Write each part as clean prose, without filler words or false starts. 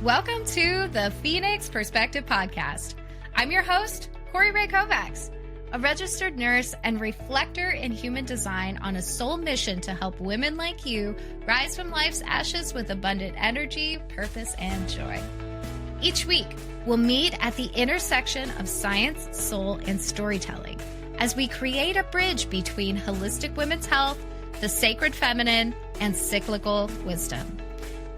Welcome to the Phoenix Perspective Podcast. I'm your host, Kori Rae Kovacs, a registered nurse and reflector in human design on a soul mission to help women like you rise from life's ashes with abundant energy, purpose, and joy. Each week, we'll meet at the intersection of science, soul, and storytelling as we create a bridge between holistic women's health, the sacred feminine, and cyclical wisdom.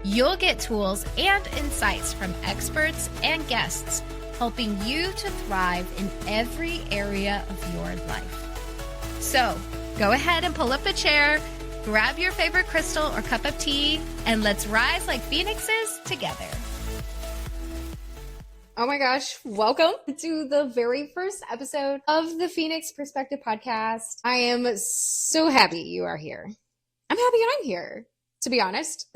You'll get tools and insights from experts and guests, helping you to thrive in every area of your life. So go ahead and pull up a chair, grab your favorite crystal or cup of tea, and let's rise like phoenixes together. Oh my gosh, welcome to the very first episode of the Phoenix Perspective Podcast. I am so happy you are here. I'm happy I'm here, to be honest.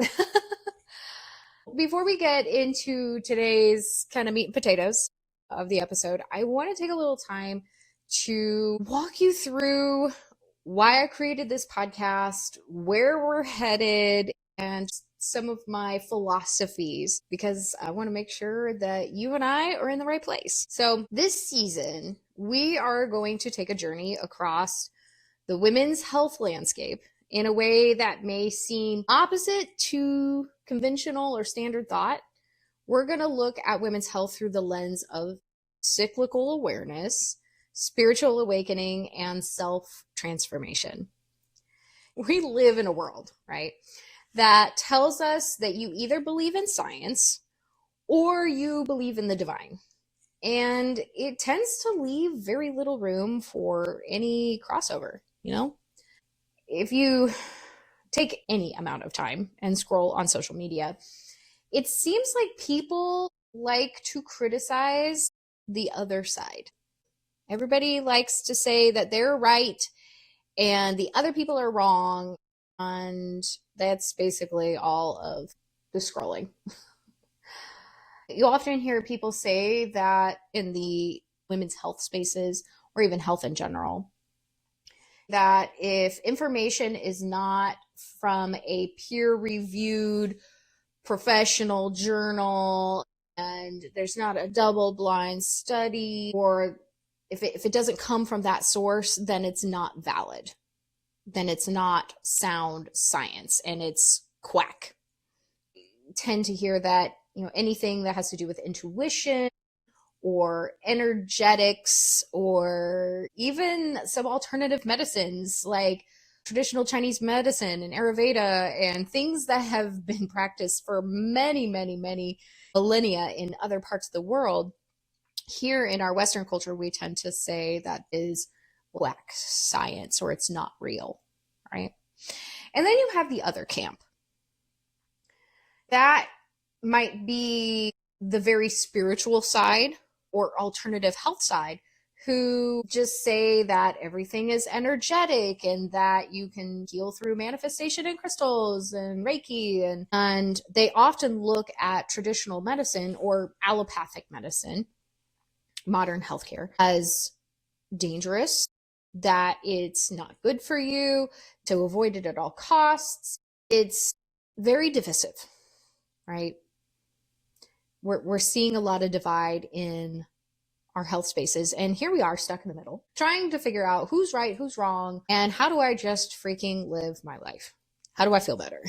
Before we get into today's kind of meat and potatoes of the episode, I want to take a little time to walk you through why I created this podcast, where we're headed, and some of my philosophies, because I want to make sure that you and I are in the right place. So this season, we are going to take a journey across the women's health landscape in a way that may seem opposite to conventional or standard thought. We're going to look at women's health through the lens of cyclical awareness, spiritual awakening, and self-transformation. We live in a world, right, that tells us that you either believe in science or you believe in the divine. And it tends to leave very little room for any crossover, you know? If you take any amount of time and scroll on social media, it seems like people like to criticize the other side. Everybody likes to say that they're right and the other people are wrong. And that's basically all of the scrolling. You often hear people say that in the women's health spaces, or even health in general, that if information is not from a peer-reviewed professional journal and there's not a double-blind study, or if it doesn't come from that source, then it's not valid. Then it's not sound science and it's quack. You tend to hear that, anything that has to do with intuition or energetics, or even some alternative medicines like traditional Chinese medicine and Ayurveda and things that have been practiced for many, many, many millennia in other parts of the world. Here in our Western culture, we tend to say that is black science, or it's not real, right? And then you have the other camp. That might be the very spiritual side or alternative health side, who just say that everything is energetic and that you can heal through manifestation and crystals and Reiki. And they often look at traditional medicine or allopathic medicine, modern healthcare, as dangerous, that it's not good for you, to avoid it at all costs. It's very divisive, right? We're seeing a lot of divide in our health spaces. And here we are stuck in the middle, trying to figure out who's right, who's wrong, and how do I just freaking live my life? How do I feel better?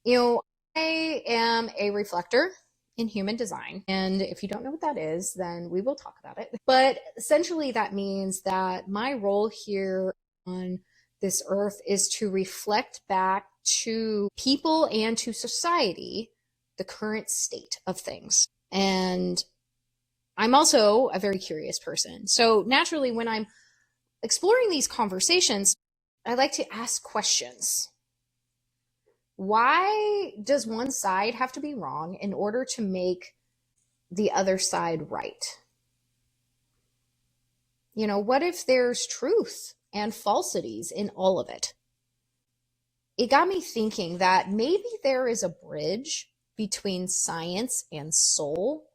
I am a reflector in human design. And if you don't know what that is, then we will talk about it. But essentially that means that my role here on this earth is to reflect back to people and to society the current state of things. And I'm also a very curious person. So naturally, when I'm exploring these conversations, I like to ask questions. Why does one side have to be wrong in order to make the other side right? What if there's truth and falsities in all of it? It got me thinking that maybe there is a bridge between science and soul.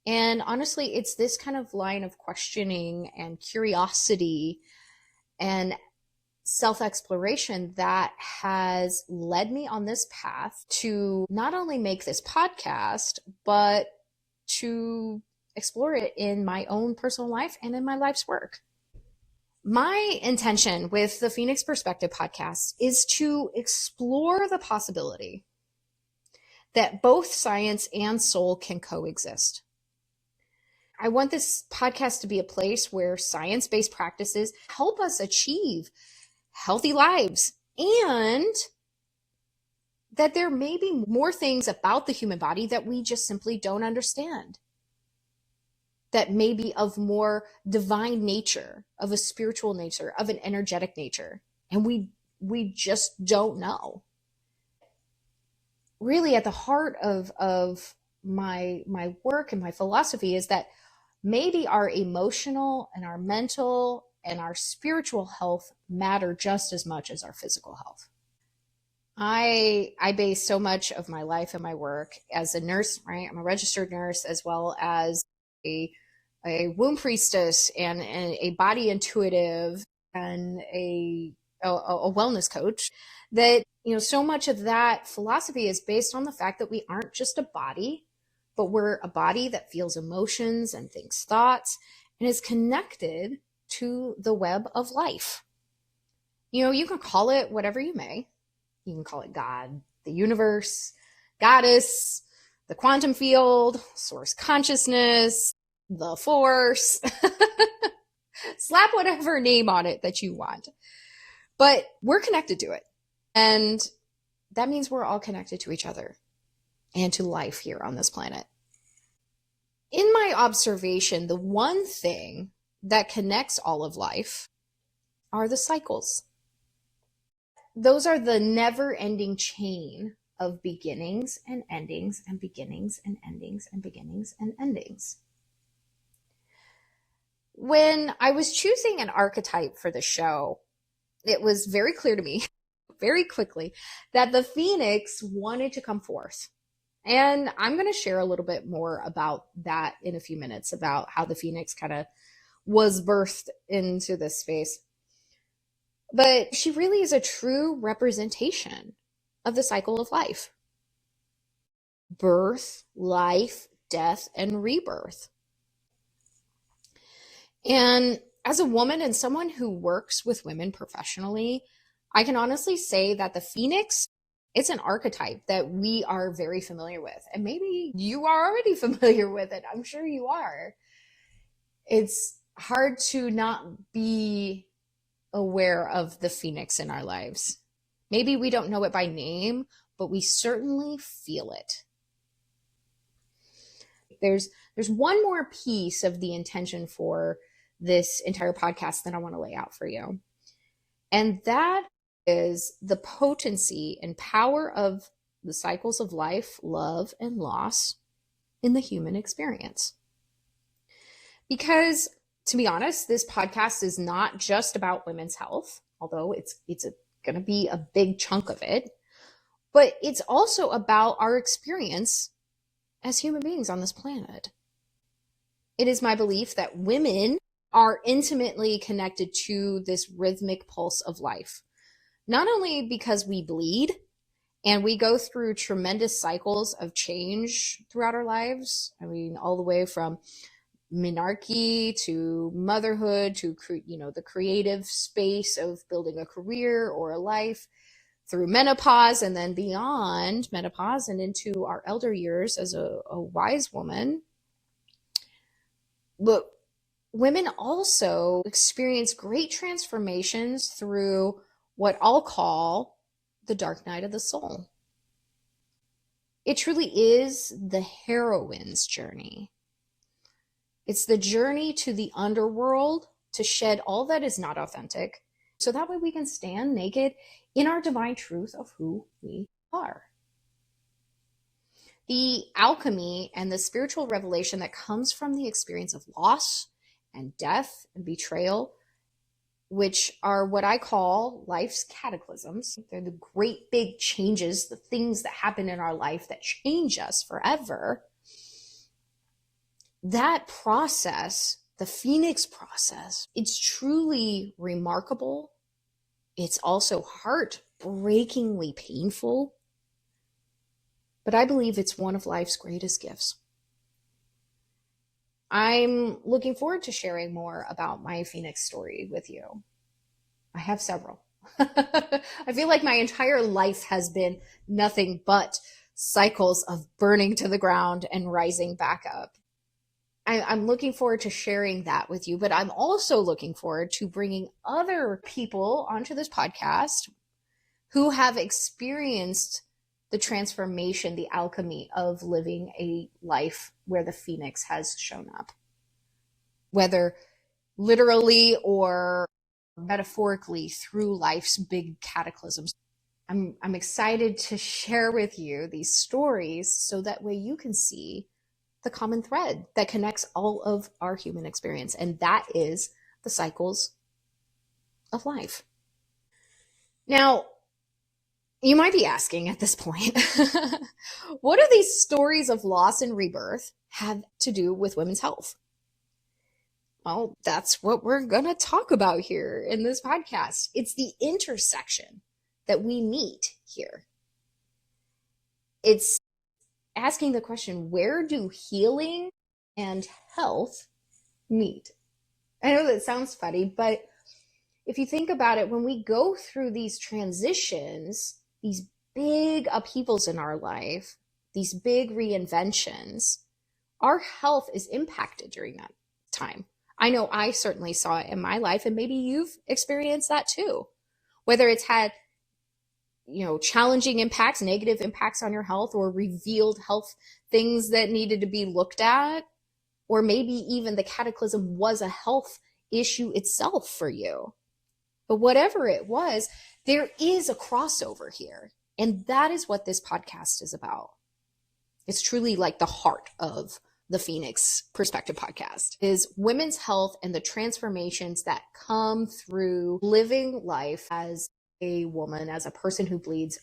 And honestly, it's this kind of line of questioning and curiosity and self-exploration that has led me on this path to not only make this podcast, but to explore it in my own personal life and in my life's work. My intention with the Phoenix Perspective podcast is to explore the possibility that both science and soul can coexist. I want this podcast to be a place where science-based practices help us achieve healthy lives, and that there may be more things about the human body that we just simply don't understand, that may be of more divine nature, of a spiritual nature, of an energetic nature, and we just don't know. Really, at the heart of my work and my philosophy is that maybe our emotional and our mental and our spiritual health matter just as much as our physical health. I base so much of my life and my work as a nurse, right? I'm a registered nurse, as well as a womb priestess and a body intuitive and a wellness coach. That, so much of that philosophy is based on the fact that we aren't just a body, but we're a body that feels emotions and thinks thoughts and is connected to the web of life. You can call it whatever you may. You can call it God, the universe, goddess, the quantum field, source consciousness, the force. Slap whatever name on it that you want. But we're connected to it. And that means we're all connected to each other and to life here on this planet. In my observation, the one thing that connects all of life are the cycles. Those are the never-ending chain of beginnings and endings and beginnings and endings and beginnings and endings. When I was choosing an archetype for the show, it was very clear to me very quickly that the Phoenix wanted to come forth. And I'm going to share a little bit more about that in a few minutes, about how the Phoenix kind of was birthed into this space. But she really is a true representation of the cycle of life. Birth, life, death, and rebirth. And as a woman and someone who works with women professionally, I can honestly say that the Phoenix, it's an archetype that we are very familiar with. And maybe you are already familiar with it. I'm sure you are. It's hard to not be aware of the Phoenix in our lives. Maybe we don't know it by name, but we certainly feel it. There's one more piece of the intention for this entire podcast that I want to lay out for you. And that is the potency and power of the cycles of life, love, and loss in the human experience. Because, to be honest, this podcast is not just about women's health, although it's going to be a big chunk of it, but it's also about our experience as human beings on this planet. It is my belief that women are intimately connected to this rhythmic pulse of life. Not only because we bleed and we go through tremendous cycles of change throughout our lives. I mean, all the way from menarche to motherhood to, the creative space of building a career or a life, through menopause and then beyond menopause and into our elder years as a wise woman. But women also experience great transformations through what I'll call the dark night of the soul. It truly is the heroine's journey. It's the journey to the underworld to shed all that is not authentic, so that way we can stand naked in our divine truth of who we are. The alchemy and the spiritual revelation that comes from the experience of loss and death and betrayal, which are what I call life's cataclysms. They're the great big changes, the things that happen in our life that change us forever. That process, the Phoenix process, it's truly remarkable It's also heartbreakingly painful, but I believe it's one of life's greatest gifts. I'm looking forward to sharing more about my Phoenix story with you. I have several. I feel like my entire life has been nothing but cycles of burning to the ground and rising back up. I'm looking forward to sharing that with you, but I'm also looking forward to bringing other people onto this podcast who have experienced the transformation, the alchemy of living a life where the Phoenix has shown up, whether literally or metaphorically through life's big cataclysms. I'm excited to share with you these stories so that way you can see the common thread that connects all of our human experience, and that is the cycles of life. Now, you might be asking at this point, what do these stories of loss and rebirth have to do with women's health? Well, that's what we're going to talk about here in this podcast. It's the intersection that we meet here. It's asking the question, where do healing and health meet? I know that sounds funny, but if you think about it, when we go through these transitions, these big upheavals in our life, these big reinventions, our health is impacted during that time. I know I certainly saw it in my life, and maybe you've experienced that too. Whether it's had, challenging impacts, negative impacts on your health, or revealed health things that needed to be looked at, or maybe even the cataclysm was a health issue itself for you. But whatever it was, there is a crossover here. And that is what this podcast is about. It's truly like the heart of the Phoenix Perspective podcast, is women's health and the transformations that come through living life as a woman, as a person who bleeds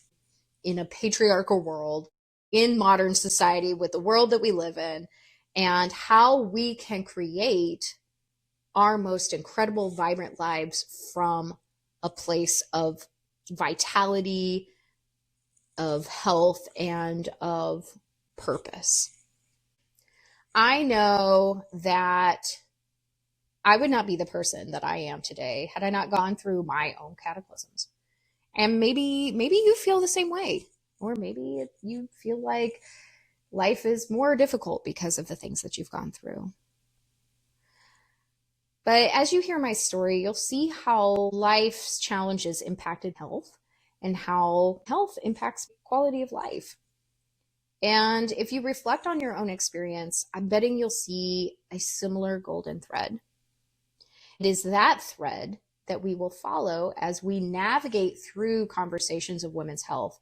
in a patriarchal world, in modern society, with the world that we live in, and how we can create our most incredible, vibrant lives from a place of vitality, of health, and of purpose. I know that I would not be the person that I am today had I not gone through my own cataclysms. And maybe you feel the same way, or maybe you feel like life is more difficult because of the things that you've gone through. But as you hear my story, you'll see how life's challenges impacted health and how health impacts quality of life. And if you reflect on your own experience, I'm betting you'll see a similar golden thread. It is that thread that we will follow as we navigate through conversations of women's health,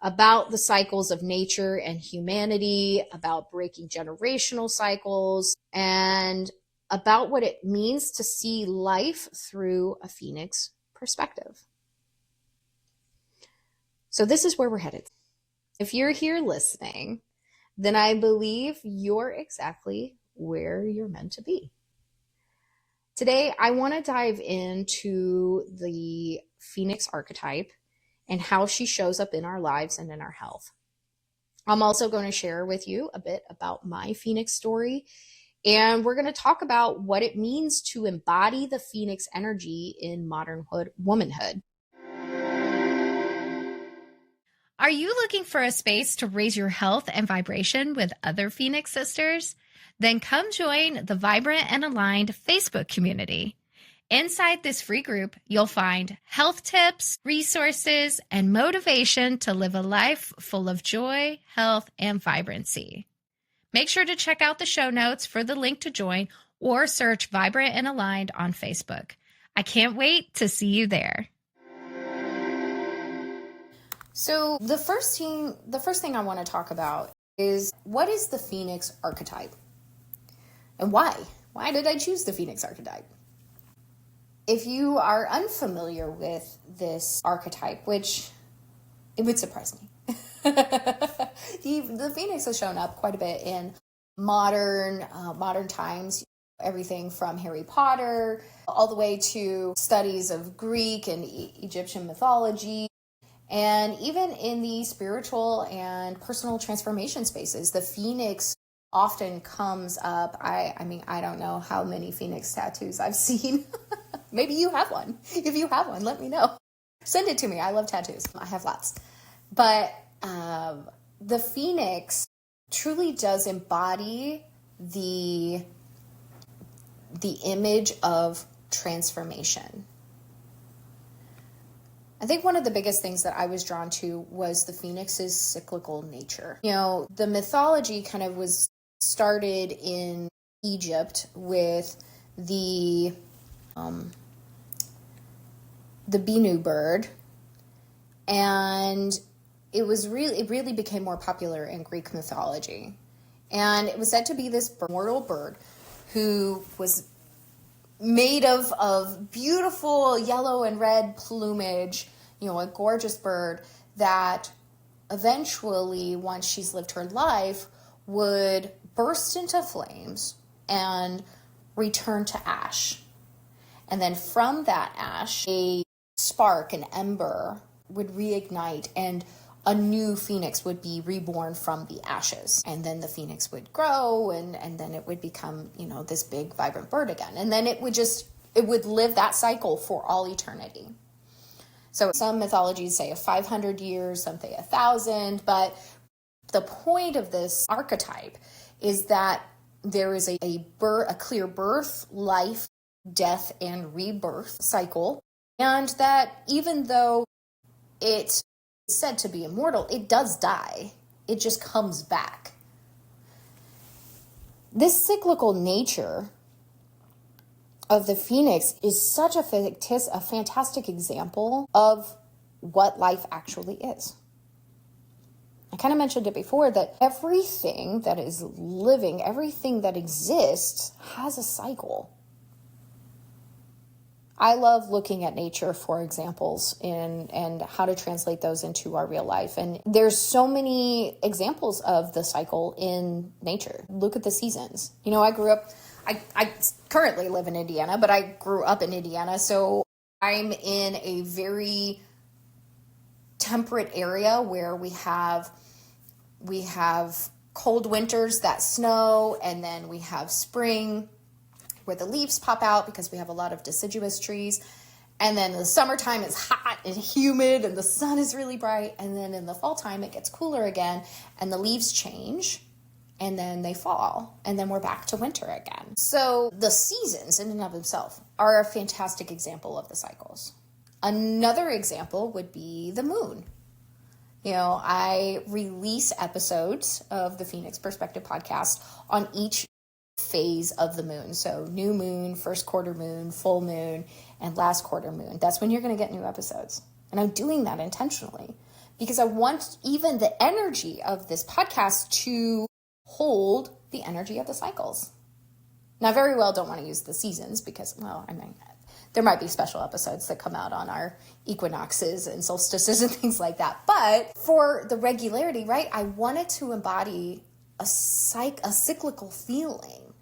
about the cycles of nature and humanity, about breaking generational cycles, and about what it means to see life through a Phoenix perspective. So this is where we're headed. If you're here listening, then I believe you're exactly where you're meant to be. Today, I want to dive into the Phoenix archetype and how she shows up in our lives and in our health. I'm also going to share with you a bit about my Phoenix story, and we're going to talk about what it means to embody the Phoenix energy in modern womanhood. Are you looking for a space to raise your health and vibration with other Phoenix sisters? Then come join the Vibrant and Aligned Facebook community. Inside this free group, you'll find health tips, resources, and motivation to live a life full of joy, health, and vibrancy. Make sure to check out the show notes for the link to join, or search Vibrant and Aligned on Facebook. I can't wait to see you there. So the first thing I want to talk about is, what is the Phoenix archetype? And why? Why did I choose the Phoenix archetype? If you are unfamiliar with this archetype, which it would surprise me, the Phoenix has shown up quite a bit in modern times. everything from Harry Potter all the way to studies of Greek and Egyptian mythology. And even in the spiritual and personal transformation spaces, the phoenix often comes up. I mean, I don't know how many phoenix tattoos I've seen. Maybe you have one. If you have one, let me know. Send it to me. I love tattoos. I have lots. But the phoenix truly does embody the image of transformation. I think one of the biggest things that I was drawn to was the phoenix's cyclical nature. You know, the mythology kind of was started in Egypt with the Binu bird, and it really became more popular in Greek mythology. And it was said to be this immortal bird who was made of beautiful yellow and red plumage, you know, a gorgeous bird that eventually, once she's lived her life, would burst into flames and return to ash. And then from that ash, a spark, an ember, would reignite, and a new phoenix would be reborn from the ashes. And then the phoenix would grow, and then it would become, you know, this big vibrant bird again. And then it would live that cycle for all eternity. So some mythologies say 500 years, some say 1,000, but the point of this archetype is that there is a clear birth, life, death, and rebirth cycle. And that even though it's said to be immortal, it does die. It just comes back. This cyclical nature of the phoenix is such a fantastic example of what life actually is. I kind of mentioned it before that everything that is living, everything that exists has a cycle. I love looking at nature for examples and how to translate those into our real life. And there's so many examples of the cycle in nature. Look at the seasons. You know, I currently live in Indiana, but I grew up in Indiana. So I'm in a very temperate area where we have cold winters that snow, and then we have spring where the leaves pop out because we have a lot of deciduous trees. And then the summertime is hot and humid and the sun is really bright. And then in the fall time, it gets cooler again and the leaves change and then they fall. And then we're back to winter again. So the seasons in and of themselves are a fantastic example of the cycles. Another example would be the moon. You know, I release episodes of the Phoenix Perspective podcast on each phase of the moon. So new moon, first quarter moon, full moon, and last quarter moon. That's when you're going to get new episodes. And I'm doing that intentionally because I want even the energy of this podcast to hold the energy of the cycles. Now, I very well don't want to use the seasons because, well, I mean, there might be special episodes that come out on our equinoxes and solstices and things like that. But for the regularity, right, I wanted to embody a cyclical feeling.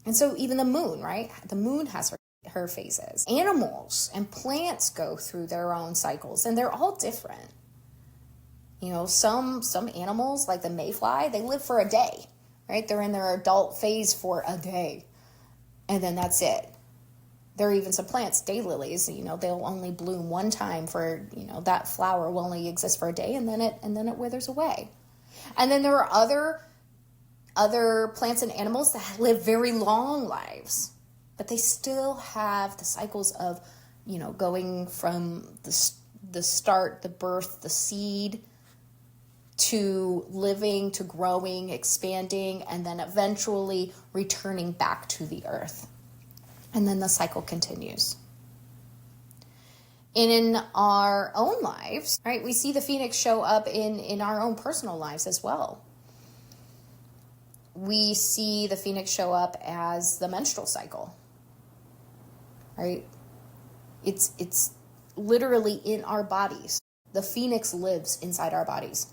And so even the moon, right? The moon has her phases. Animals and plants go through their own cycles, and they're all different. You know, some animals, like the mayfly, they live for a day, right? They're in their adult phase for a day, and then that's it. There are even some plants, daylilies, you know, they'll only bloom one time for, you know, that flower will only exist for a day, and then it withers away. And then there are other plants and animals that live very long lives, but they still have the cycles of, you know, going from the start, the birth, the seed, to living, to growing, expanding, and then eventually returning back to the earth. And then the cycle continues. And in our own lives, right, we see the phoenix show up in our own personal lives as well. We see the phoenix show up as the menstrual cycle, right? It's literally in our bodies. The phoenix lives inside our bodies.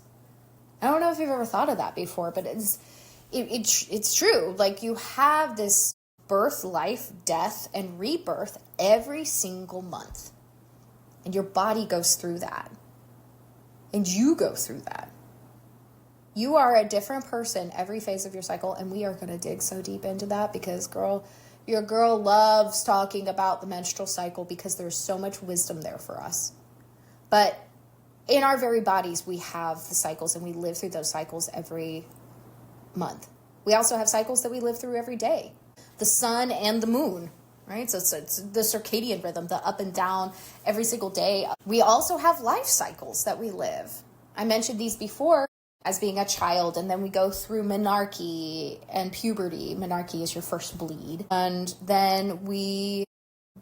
I don't know if you've ever thought of that before, but it's true. Like, you have this birth, life, death, and rebirth every single month. And your body goes through that. And you go through that. You are a different person every phase of your cycle, and we are going to dig so deep into that because, your girl loves talking about the menstrual cycle because there's so much wisdom there for us. But in our very bodies, we have the cycles, and we live through those cycles every month. We also have cycles that we live through every day. The sun and the moon, right? So it's the circadian rhythm, the up and down every single day. We also have life cycles that we live. I mentioned these before as being a child, and then we go through menarche and puberty. Menarche is your first bleed. And then we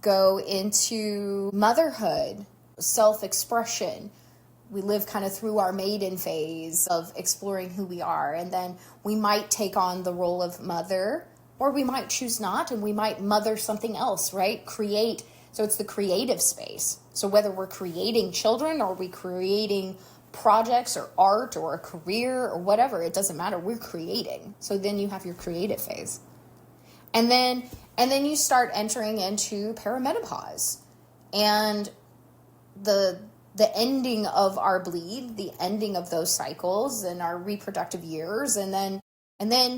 go into motherhood, self-expression. We live kind of through our maiden phase of exploring who we are. And then we might take on the role of mother, or we might choose not, and we might mother something else, right? Create. So it's the creative space. So whether we're creating children or we creating projects or art or a career or whatever, it doesn't matter. We're creating. So then you have your creative phase. And then you start entering into perimenopause and the ending of our bleed, the ending of those cycles and our reproductive years, and then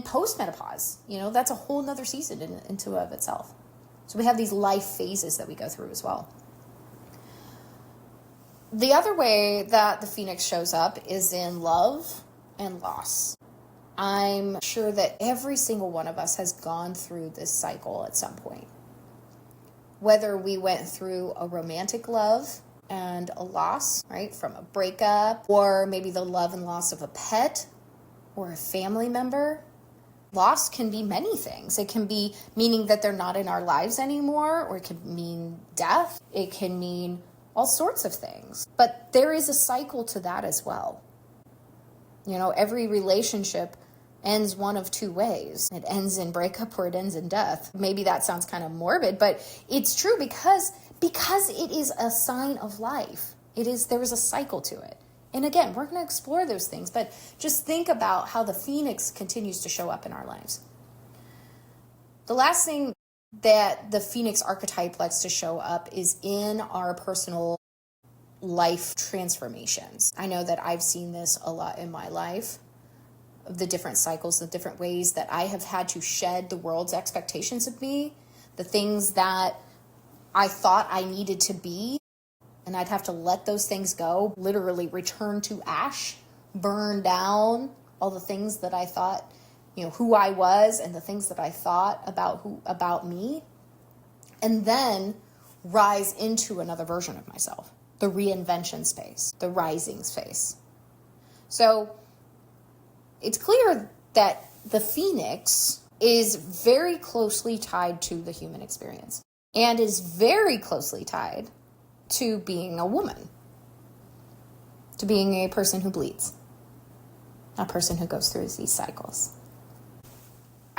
postmenopause. That's a whole nother season into of itself. So we have these life phases that we go through as well. The other way that the Phoenix shows up is in love and loss. I'm sure that every single one of us has gone through this cycle at some point. Whether we went through a romantic love and a loss, right, from a breakup, or maybe the love and loss of a pet or a family member. Loss can be many things. It can be meaning that they're not in our lives anymore, or it can mean death. It can mean all sorts of things. But there is a cycle to that as well. Every relationship ends one of two ways. It ends in breakup or it ends in death. Maybe that sounds kind of morbid, but it's true because it is a sign of life. There is a cycle to it. And again, we're going to explore those things, but just think about how the Phoenix continues to show up in our lives. The last thing that the Phoenix archetype likes to show up is in our personal life transformations. I know that I've seen this a lot in my life, of the different cycles, the different ways that I have had to shed the world's expectations of me, the things that I thought I needed to be, and I'd have to let those things go, literally return to ash, burn down all the things that I thought, who I was and the things that I thought about me, and then rise into another version of myself, the reinvention space, the rising space. So it's clear that the Phoenix is very closely tied to the human experience and is very closely tied to being a woman, to being a person who bleeds, a person who goes through these cycles.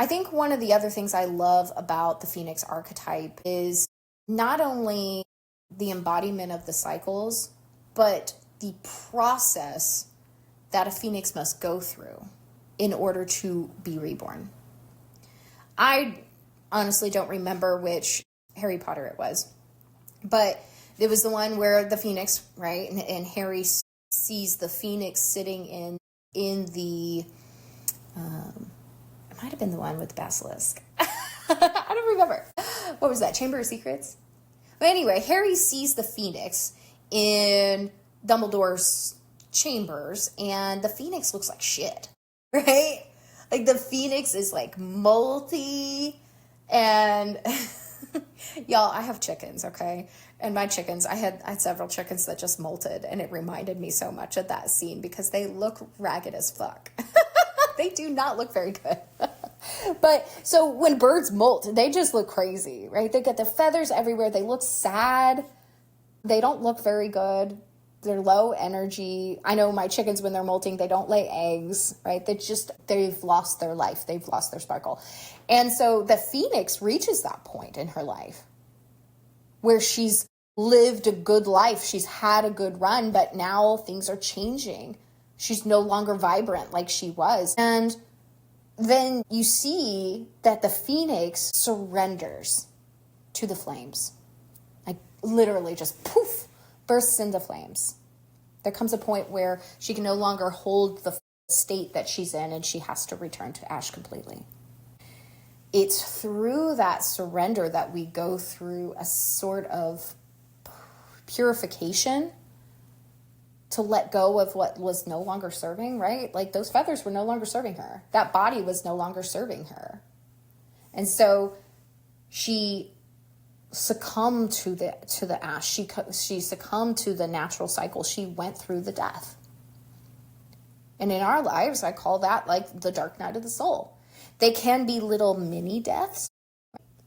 I think one of the other things I love about the Phoenix archetype is not only the embodiment of the cycles, but the process that a Phoenix must go through in order to be reborn. I honestly don't remember which Harry Potter it was, but it was the one where the Phoenix, right, and Harry sees the Phoenix sitting in the, it might have been the one with the basilisk. I don't remember. What was that, Chamber of Secrets? But anyway, Harry sees the Phoenix in Dumbledore's chambers, and the Phoenix looks like shit, right? Like the Phoenix is like molty, and y'all, I have chickens, okay? And my chickens, I had several chickens that just molted, and it reminded me so much of that scene because they look ragged as fuck. They do not look very good. But so when birds molt, they just look crazy, right? They get the feathers everywhere. They look sad. They don't look very good. They're low energy. I know my chickens, when they're molting, they don't lay eggs, right? They've lost their life. They've lost their sparkle. And so the Phoenix reaches that point in her life where she's lived a good life. She's had a good run, but now things are changing. She's no longer vibrant like she was. And then you see that the phoenix surrenders to the flames. Like literally just poof, bursts into flames. There comes a point where she can no longer hold the state that she's in and she has to return to ash completely. It's through that surrender that we go through a sort of purification to let go of what was no longer serving, right? Like those feathers were no longer serving her. That body was no longer serving her. And so she succumbed to the ash. She succumbed to the natural cycle. She went through the death. And in our lives, I call that like the dark night of the soul. They can be little mini deaths.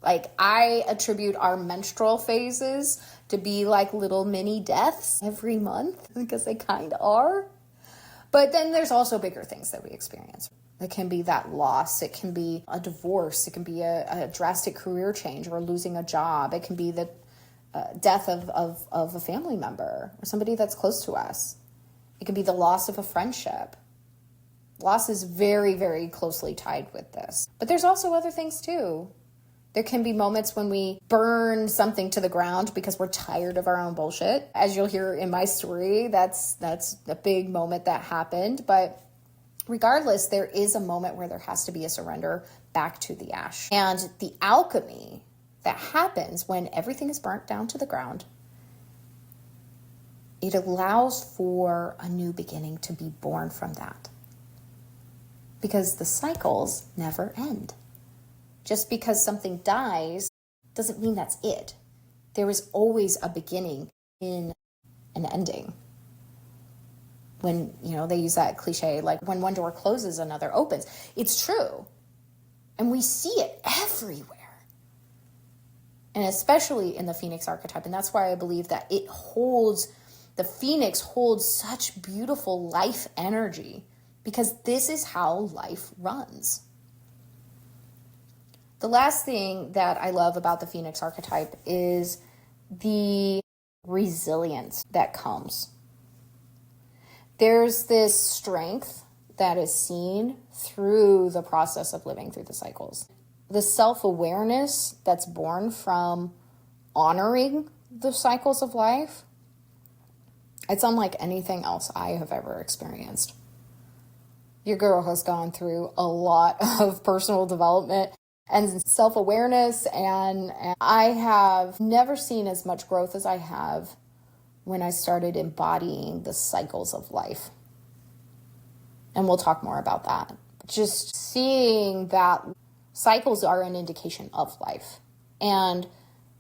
Like I attribute our menstrual phases to be like little mini deaths every month because they kind of are. But then there's also bigger things that we experience. It can be that loss. It can be a divorce. It can be a drastic career change or losing a job. It can be the death of a family member or somebody that's close to us. It can be the loss of a friendship. Loss is very, very closely tied with this. But there's also other things too. There can be moments when we burn something to the ground because we're tired of our own bullshit. As you'll hear in my story, that's a big moment that happened. But regardless, there is a moment where there has to be a surrender back to the ash. And the alchemy that happens when everything is burnt down to the ground, it allows for a new beginning to be born from that. Because the cycles never end. Just because something dies doesn't mean that's it. There is always a beginning in an ending. When, they use that cliche, like when one door closes, another opens. It's true. And we see it everywhere. And especially in the Phoenix archetype. And that's why I believe that the Phoenix holds such beautiful life energy. Because this is how life runs. The last thing that I love about the Phoenix archetype is the resilience that comes. There's this strength that is seen through the process of living through the cycles. The self-awareness that's born from honoring the cycles of life, it's unlike anything else I have ever experienced. Your girl has gone through a lot of personal development and self-awareness, and I have never seen as much growth as I have when I started embodying the cycles of life. And we'll talk more about that. Just seeing that cycles are an indication of life. And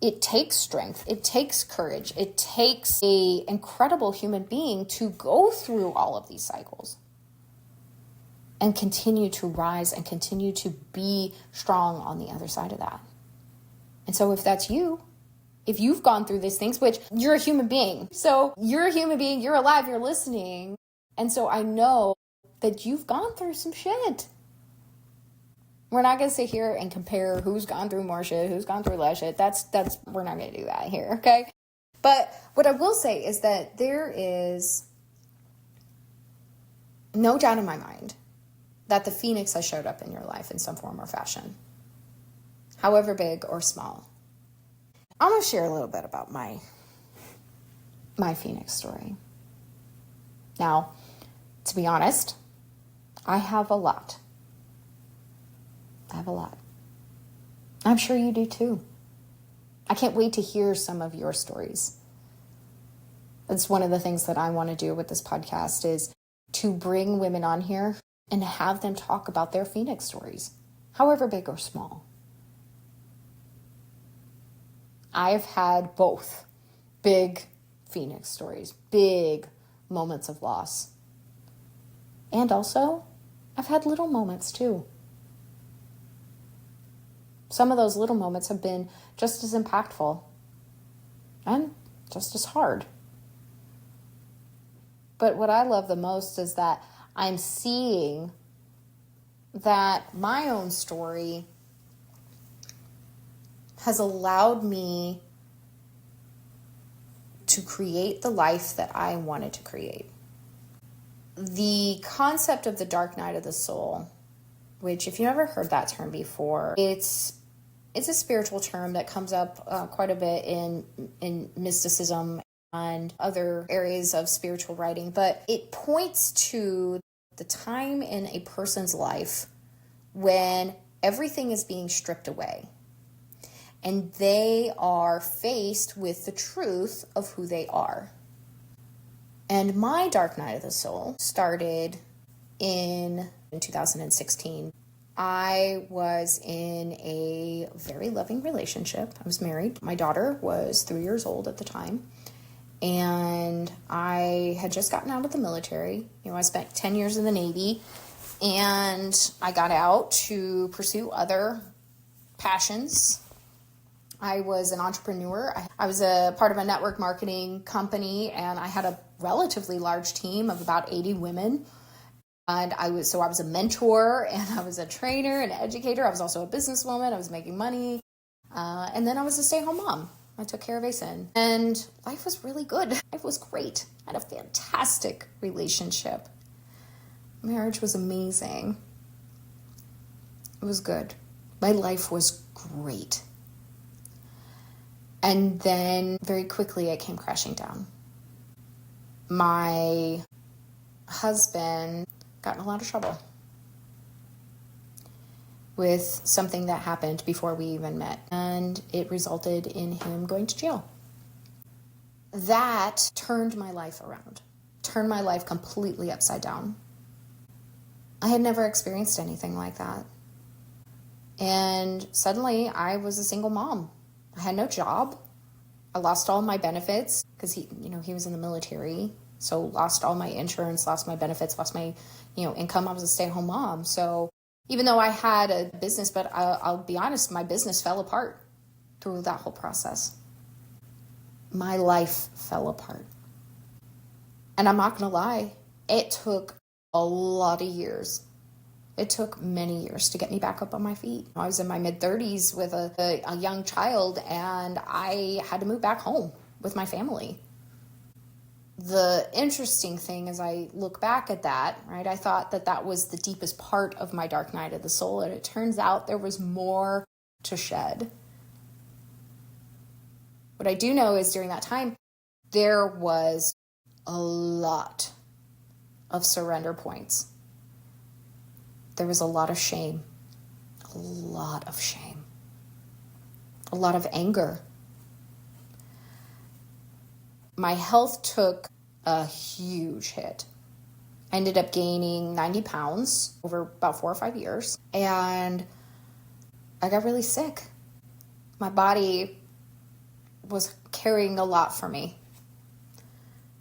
it takes strength. It takes courage. It takes an incredible human being to go through all of these cycles and continue to rise and continue to be strong on the other side of that. And so if that's you, if you've gone through these things, which you're a human being. So you're a human being, you're alive, you're listening. And so I know that you've gone through some shit. We're not going to sit here and compare who's gone through more shit, who's gone through less shit. We're not going to do that here, okay? But what I will say is that there is no doubt in my mind that the Phoenix has showed up in your life in some form or fashion, however big or small. I'm going to share a little bit about my Phoenix story. Now, to be honest, I have a lot. I'm sure you do too. I can't wait to hear some of your stories. That's one of the things that I want to do with this podcast is to bring women on here and have them talk about their Phoenix stories, however big or small. I've had both big Phoenix stories, big moments of loss. And also, I've had little moments too. Some of those little moments have been just as impactful and just as hard. But what I love the most is that I'm seeing that my own story has allowed me to create the life that I wanted to create. The concept of the dark night of the soul which if you've never heard that term before, it's a spiritual term that comes up quite a bit in mysticism and other areas of spiritual writing, but it points to the time in a person's life when everything is being stripped away and they are faced with the truth of who they are. And my dark night of the soul started in 2016. I was in a very loving relationship. I was married. My daughter was 3 years old at the time. And I had just gotten out of the military. I spent 10 years in the Navy. And I got out to pursue other passions. I was an entrepreneur. I was a part of a network marketing company, and I had a relatively large team of about 80 women. And I was a mentor, and I was a trainer and educator. I was also a businesswoman. I was making money. And then I was a stay-at-home mom. I took care of Asen. And life was really good. Life was great. I had a fantastic relationship. Marriage was amazing. It was good. My life was great. And then very quickly it came crashing down. My husband got in a lot of trouble with something that happened before we even met, and it resulted in him going to jail. That turned my life around, turned my life completely upside down. I had never experienced anything like that. And suddenly I was a single mom. I had no job. I lost all my benefits because he was in the military. So lost all my insurance, lost my benefits, lost my, income. I was a stay-at-home mom. So even though I had a business, but I'll be honest, my business fell apart through that whole process. My life fell apart. And I'm not going to lie, it took a lot of years. It took many years to get me back up on my feet. I was in my mid-30s with a young child, and I had to move back home with my family. The interesting thing as I look back at that, right, I thought that was the deepest part of my dark night of the soul, and it turns out there was more to shed. What I do know is during that time, there was a lot of surrender points. There was a lot of shame, a lot of anger. My health took a huge hit. I ended up gaining 90 pounds over about 4 or 5 years, and I got really sick. My body was carrying a lot for me.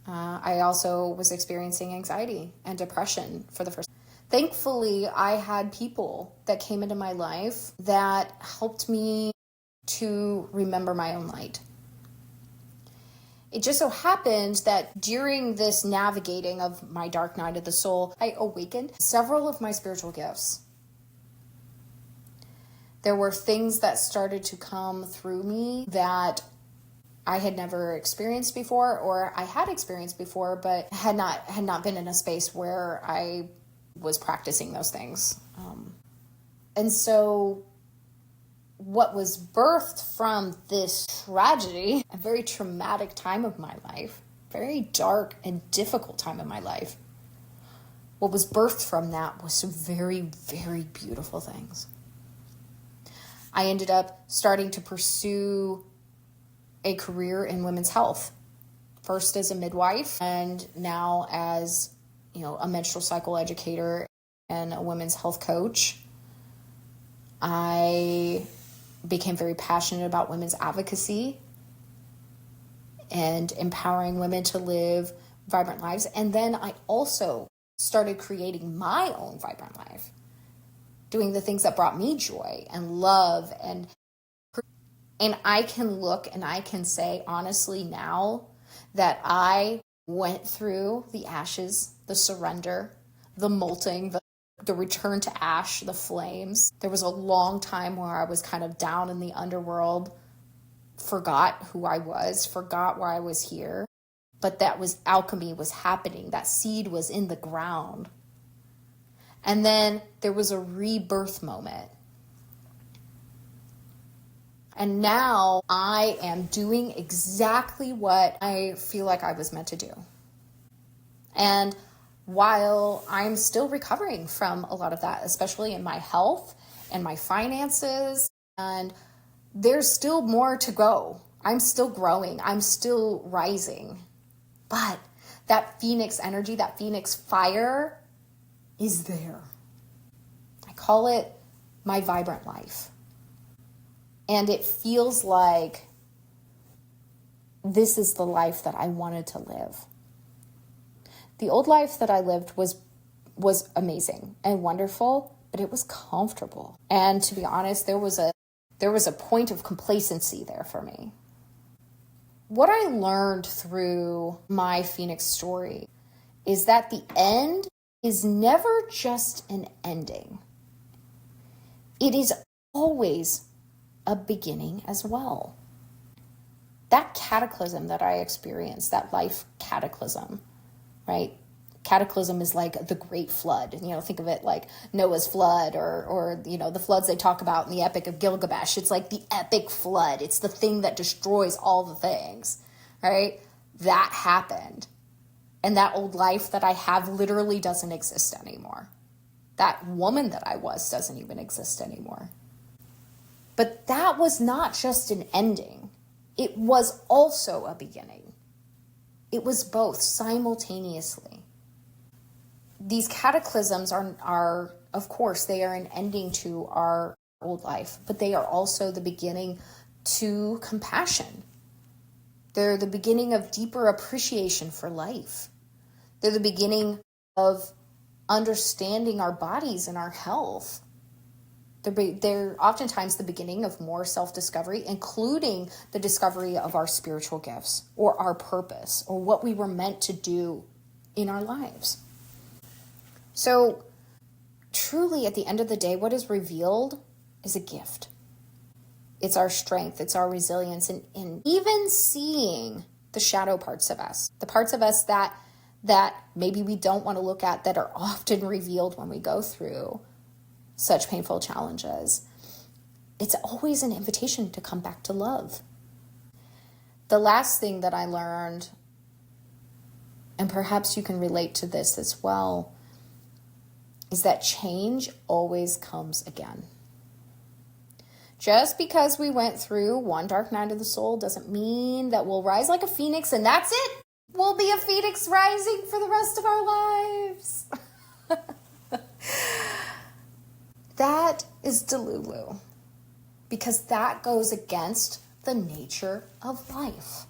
I also was experiencing anxiety and depression for the first time. Thankfully, I had people that came into my life that helped me to remember my own light. It just so happened that during this navigating of my dark night of the soul, I awakened several of my spiritual gifts. There were things that started to come through me that I had never experienced before, or I had experienced before, but had not been in a space where I was practicing those things. And so what was birthed from this tragedy, a very traumatic time of my life, very dark and difficult time of my life, what was birthed from that was some very, very beautiful things. I ended up starting to pursue a career in women's health, first as a midwife and now as, a menstrual cycle educator and a women's health coach. I became very passionate about women's advocacy and empowering women to live vibrant lives. And then I also started creating my own vibrant life, doing the things that brought me joy and love. And I can look and I can say honestly now that I went through the ashes, the surrender, the molting, the return to ash, the flames. There was a long time where I was kind of down in the underworld, forgot who I was, forgot why I was here. But that was alchemy was happening. That seed was in the ground. And then there was a rebirth moment. And now I am doing exactly what I feel like I was meant to do. And while I'm still recovering from a lot of that, especially in my health and my finances, and there's still more to go. I'm still growing. I'm still rising. But that phoenix energy, that phoenix fire is there. I call it my vibrant life. And it feels like this is the life that I wanted to live. The old life that I lived was amazing and wonderful, but it was comfortable. And to be honest, there was a point of complacency there for me. What I learned through my Phoenix story is that the end is never just an ending. It is always a beginning as well. That cataclysm that I experienced, that life cataclysm, right? Cataclysm is like the great flood. Think of it like Noah's flood or the floods they talk about in the Epic of Gilgamesh. It's like the epic flood. It's the thing that destroys all the things, right? That happened. And that old life that I have literally doesn't exist anymore. That woman that I was doesn't even exist anymore. But that was not just an ending. It was also a beginning. It was both simultaneously. These cataclysms are, of course, they are an ending to our old life, but they are also the beginning to compassion. They're the beginning of deeper appreciation for life. They're the beginning of understanding our bodies and our health. They're oftentimes the beginning of more self-discovery, including the discovery of our spiritual gifts or our purpose or what we were meant to do in our lives. So truly, at the end of the day, what is revealed is a gift. It's our strength, it's our resilience, and even seeing the shadow parts of us, the parts of us that maybe we don't want to look at, that are often revealed when we go through such painful challenges. It's always an invitation to come back to love. The last thing that I learned, and perhaps you can relate to this as well, is that change always comes again. Just because we went through one dark night of the soul doesn't mean that we'll rise like a phoenix and that's it. We'll be a phoenix rising for the rest of our lives. That is delulu, because that goes against the nature of life.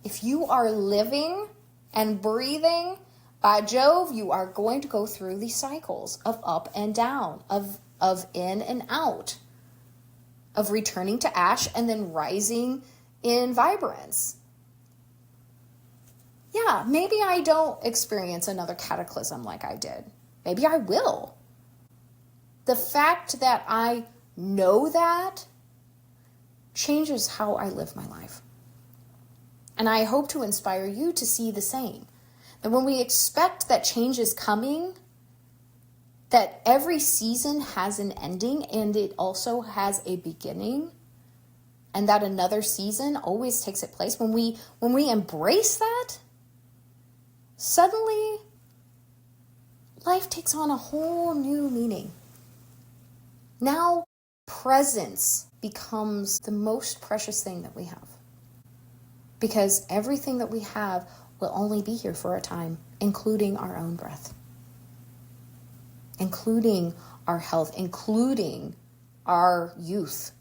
If you are living and breathing, by Jove, you are going to go through these cycles of up and down, of in and out, of returning to ash and then rising in vibrance. Yeah, maybe I don't experience another cataclysm like I did. Maybe I will. The fact that I know that changes how I live my life. And I hope to inspire you to see the same. That when we expect that change is coming, that every season has an ending and it also has a beginning, and that another season always takes its place. When we embrace that, suddenly life takes on a whole new meaning. Now, presence becomes the most precious thing that we have. Because everything that we have will only be here for a time, including our own breath, including our health, including our youth,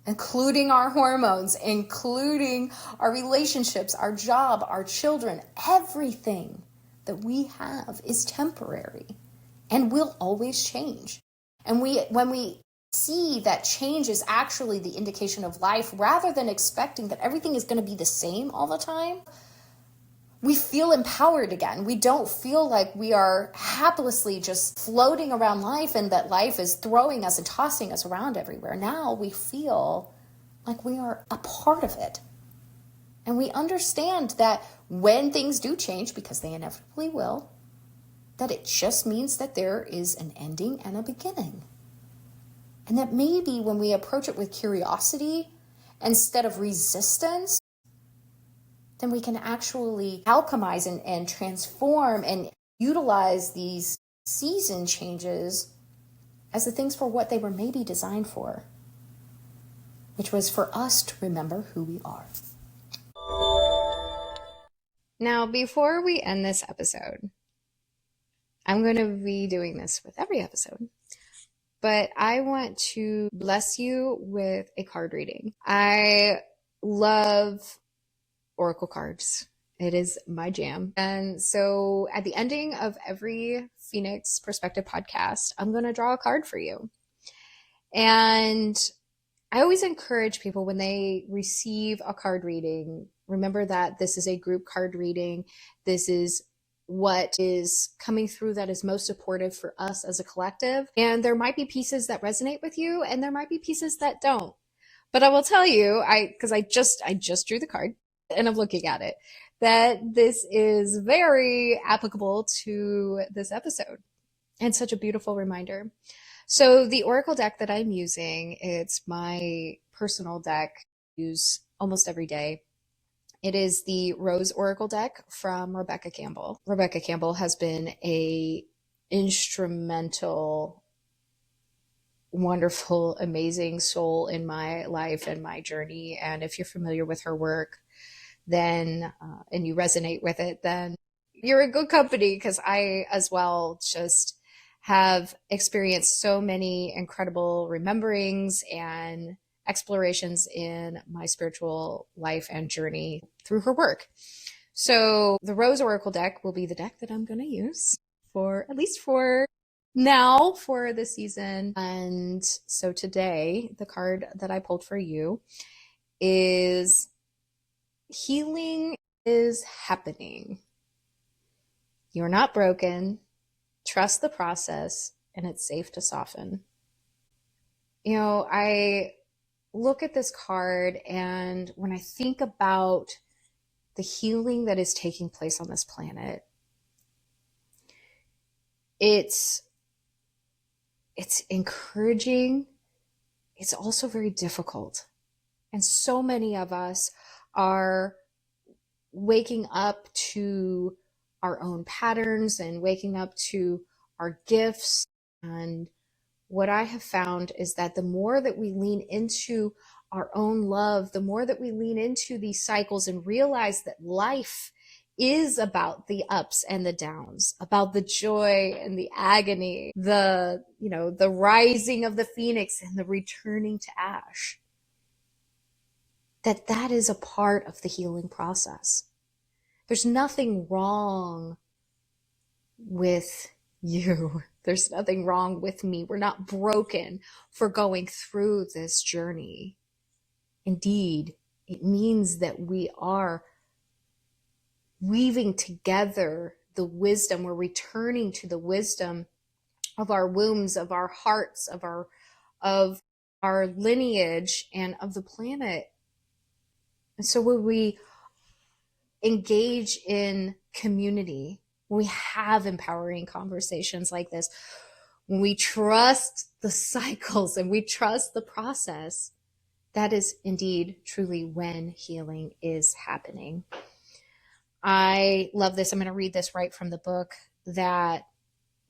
including our hormones, including our relationships, our job, our children. Everything that we have is temporary and will always change. And when we see that change is actually the indication of life, rather than expecting that everything is going to be the same all the time, we feel empowered again. We don't feel like we are haplessly just floating around life and that life is throwing us and tossing us around everywhere. Now we feel like we are a part of it. And we understand that when things do change, because they inevitably will, that it just means that there is an ending and a beginning. And that maybe when we approach it with curiosity instead of resistance, then we can actually alchemize and transform and utilize these season changes as the things for what they were maybe designed for, which was for us to remember who we are. Now, before we end this episode, I'm going to be doing this with every episode, but I want to bless you with a card reading. I love oracle cards. It is my jam. And so at the ending of every Phoenix Perspective podcast, I'm going to draw a card for you. And I always encourage people when they receive a card reading, remember that this is a group card reading. This is what is coming through that is most supportive for us as a collective. And there might be pieces that resonate with you, and there might be pieces that don't. But I will tell you, because I just drew the card and I'm looking at it, that this is very applicable to this episode and such a beautiful reminder. So the oracle deck that I'm using, it's my personal deck I use almost every day. It is the Rose Oracle deck from Rebecca Campbell. Rebecca Campbell has been a instrumental, wonderful, amazing soul in my life and my journey. And if you're familiar with her work, then and you resonate with it, then you're in good company, because I as well just have experienced so many incredible rememberings and explorations in my spiritual life and journey through her work. So the Rose Oracle deck will be the deck that I'm going to use for at least for now for this season. And so today, the card that I pulled for you is Healing is Happening. You're not broken. Trust the process, and it's safe to soften. You know, I look at this card, and when I think about the healing that is taking place on this planet, it's encouraging. It's also very difficult. And so many of us are waking up to our own patterns and waking up to our gifts. And what I have found is that the more that we lean into our own love, the more that we lean into these cycles and realize that life is about the ups and the downs, about the joy and the agony, the rising of the phoenix and the returning to ash, that is a part of the healing process. There's nothing wrong with you. There's nothing wrong with me. We're not broken for going through this journey. Indeed, it means that we are weaving together the wisdom. We're returning to the wisdom of our wombs, of our hearts, of our lineage, and of the planet. And so when we engage in community, when we have empowering conversations like this, when we trust the cycles and we trust the process, that is indeed truly when healing is happening. I love this. I'm going to read this right from the book, that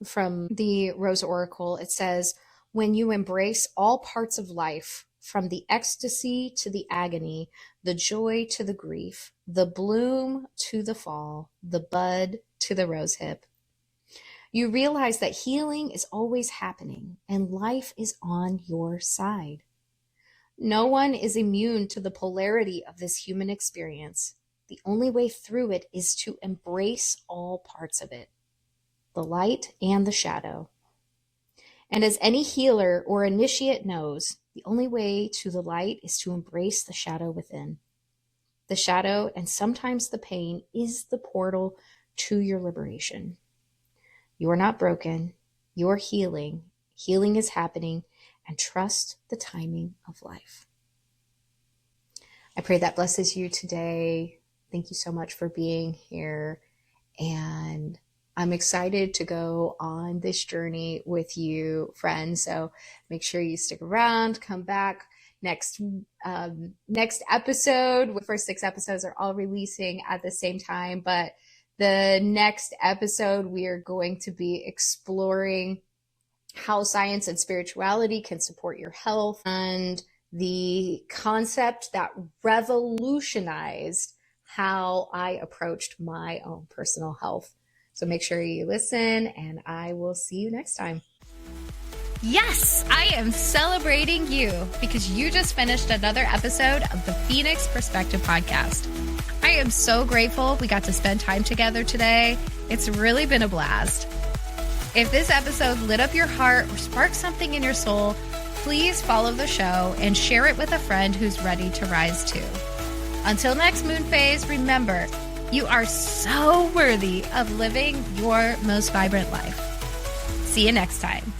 from the Rose Oracle. It says, when you embrace all parts of life, from the ecstasy to the agony, the joy to the grief, the bloom to the fall, the bud to the rosehip, you realize that healing is always happening and life is on your side. No one is immune to the polarity of this human experience. The only way through it is to embrace all parts of it, the light and the shadow. And as any healer or initiate knows, the only way to the light is to embrace the shadow within. The shadow, and sometimes the pain, is the portal to your liberation. You are not broken. You're healing. Healing is happening, and trust the timing of life. I pray that blesses you today. Thank you so much for being here, and I'm excited to go on this journey with you, friends. So make sure you stick around, come back next episode. The first 6 episodes are all releasing at the same time, but the next episode, we are going to be exploring how science and spirituality can support your health, and the concept that revolutionized how I approached my own personal health. So make sure you listen, and I will see you next time. Yes, I am celebrating you because you just finished another episode of the Phoenix Perspective Podcast. I am so grateful we got to spend time together today. It's really been a blast. If this episode lit up your heart or sparked something in your soul, please follow the show and share it with a friend who's ready to rise too. Until next moon phase, remember, you are so worthy of living your most vibrant life. See you next time.